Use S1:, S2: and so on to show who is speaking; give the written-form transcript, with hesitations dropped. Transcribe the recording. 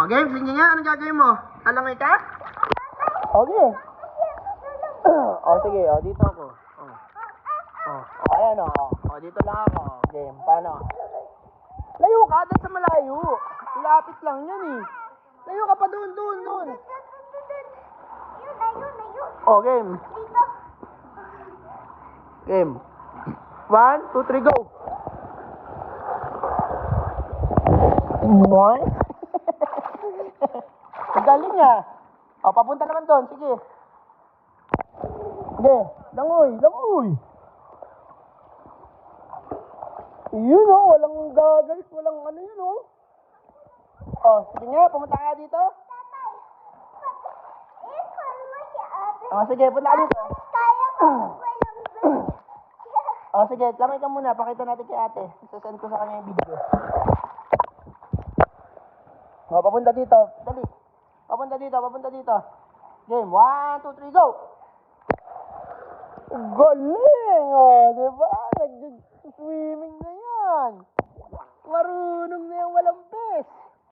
S1: Okay, sige nga. Anong gagawin mo? Alangoy ka? Okay. Sige. Dito ako. Ayan dito lang ako. Game. Paano? Layo ka. Doon sa malayo. Lapit lang yan eh. Layo ka pa doon. Game. Game. 1, 2, 3, go! What? Galing niya. Papunta naman doon. Sige. Sige. Langoy. Yun walang gagalit, walang ano yun sige nga, pumunta ka dito. Sige, punta ka dito. Sige, langoy ka muna, pakita natin kay ate. Sasend ko sa kanya yung video. Papunta dito, dali. Papunta dito. Game, 1, 2, 3, go! Galing! Diba? Nag-swimming na yan. Marunong na yung walang bes.